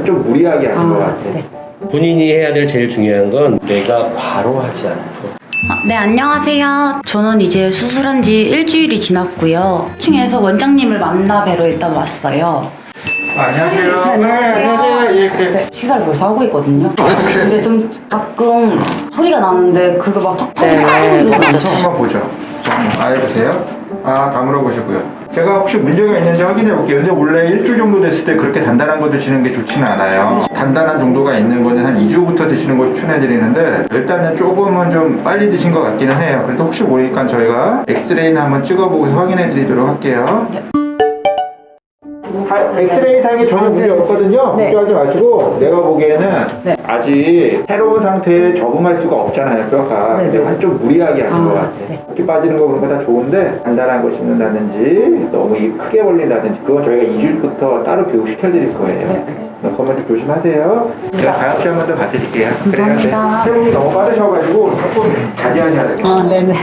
좀 무리하게 하신 것 같아. 네. 본인이 해야 될 제일 중요한 건 내가 과로하지 않고. 네, 안녕하세요. 저는 이제 수술한 지 일주일이 지났고요. 2층에서 원장님을 만나 뵈러 일단 왔어요. 안녕하세요. 네, 안녕하세요. 예, 그래. 네, 식사를 벌써 하고 있거든요. 근데 좀 가끔 소리가 나는데 그거 막 턱턱이 빠지고 이러지 않죠? 한번 보죠. 해보세요. 다물어 보시고요. 제가 혹시 문제가 있는지 확인해 볼게요. 근데 원래 일주 정도 됐을 때 그렇게 단단한 거 드시는 게 좋지는 않아요. 단단한 정도가 있는 거는 한 2주부터 드시는 걸 추천해 드리는데, 일단은 조금은 좀 빨리 드신 것 같기는 해요. 그래도 혹시 모르니까 저희가 엑스레이는 한번 찍어보고 확인해 드리도록 할게요. 네. 엑스레이 상에 전혀 문제 없거든요. 네. 걱정하지 마시고, 내가 보기에는 네. 아직 새로운 상태에 적응할 수가 없잖아요, 뼈가. 네, 근데 네. 좀 무리하게 하신 것 같아. 네. 이렇게 빠지는 거 그런 거 다 좋은데, 단단한 거 씹는다든지 너무 입 크게 벌린다든지, 그건 저희가 2주부터 따로 교육시켜 드릴 거예요. 그것만 좀 조심하세요. 제가 다음 시간만 더 봐드릴게요. 감사합니다. 그래요. 회복이 너무 빠르셔가지고 조금 자제하셔야 돼요. 네네.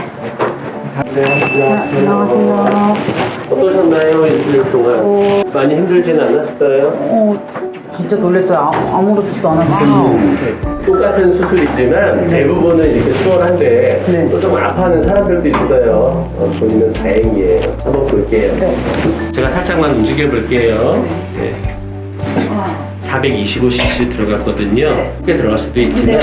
안녕하세요. 어떠셨나요? 일주일 동안? 많이 힘들지는 않았어요? 진짜 놀랬어요. 아무렇지도 않았어요. 똑같은 수술이지만 대부분은 이렇게 수월한데 네. 또 좀 아파하는 사람들도 있어요. 본인은 다행이에요. 한번 볼게요. 제가 살짝만 움직여 볼게요. 네. 425cc 들어갔거든요. 꽤 들어갈 수도 있지만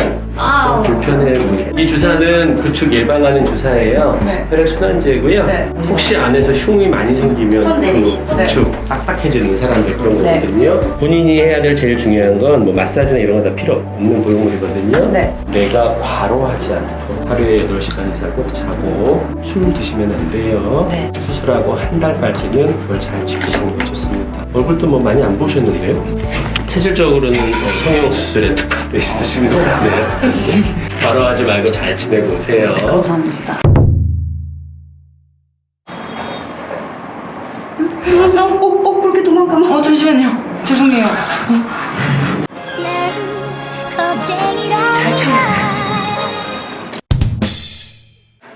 불편해 보여요. 이 주사는 구축 예방하는 주사예요. 네. 혈액순환제고요. 네. 혹시 안에서 흉이 많이 생기면 손 내리시죠. 그 구축 딱딱해지는 사람들 그런 네. 거거든요. 본인이 해야 될 제일 중요한 건 뭐 마사지나 이런 거 다 필요 없는 고용물이거든요. 네. 내가 과로하지 않고 하루에 8시간 이상 꼭 자고 술 드시면 안 돼요. 네. 수술하고 한 달까지는 그걸 잘 지키시는 게 좋습니다. 얼굴도 뭐 많이 안 보셨는데요? 체질적으로는 성형수술에 특화되어 있으신 것 같네요. 과로하지 말고 잘 지내고 오세요. 감사합니다. 그렇게 도망가면. 잠시만요. 죄송해요. 잘 참았어.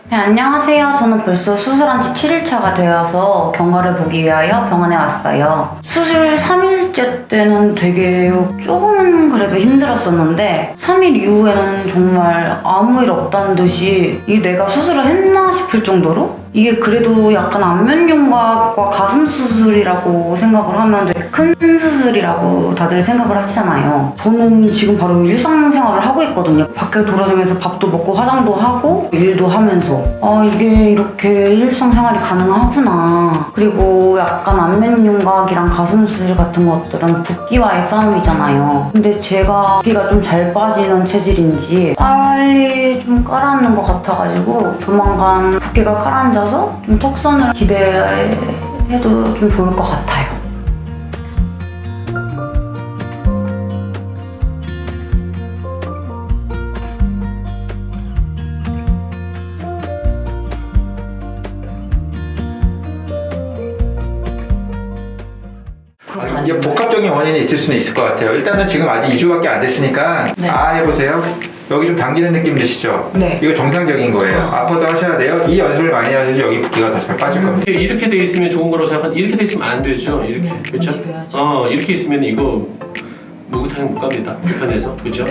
네, 안녕하세요. 저는 벌써 수술한 지 7일차가 되어서 경과를 보기 위하여 병원에 왔어요. 수술 3일째 때는 되게 조금은 그래도 힘들었었는데 3일 이후에는 정말 아무 일 없다는 듯이 이게 내가 수술을 했나 싶을 정도로 이게 그래도 약간 안면윤곽과 가슴 수술이라고 생각을 하면 되게 큰 수술이라고 다들 생각을 하시잖아요. 저는 지금 바로 일상생활을 하고 있거든요. 밖에 돌아다니면서 밥도 먹고 화장도 하고 일도 하면서 이게 이렇게 일상생활이 가능하구나. 그리고 약간 안면윤곽이랑 가슴 수술 같은 것들은 붓기와의 싸움이잖아요. 근데 제가 붓기가 좀 잘 빠지는 체질인지 빨리 좀 깔아앉는 것 같아가지고 조만간 붓기가 가라앉아서 좀 턱선을 기대해도 좀 좋을 것 같아요. 이게 복합적인 원인이 있을 수는 있을 것 같아요. 일단은 지금 아직 2주밖에 안 됐으니까 네. 해보세요. 여기 좀 당기는 느낌 드시죠? 네. 이거 정상적인 거예요. 아파도 하셔야 돼요. 이 연습을 많이 하셔서 여기 붓기가 더 잘 빠질 겁니다. 이렇게 돼 있으면 좋은 거라고 생각한 이렇게 돼 있으면 안 되죠. 이렇게 그렇죠? 움직여야지. 이렇게 있으면 이거 목욕탕에 못 갑니다. 불편해서 그렇죠?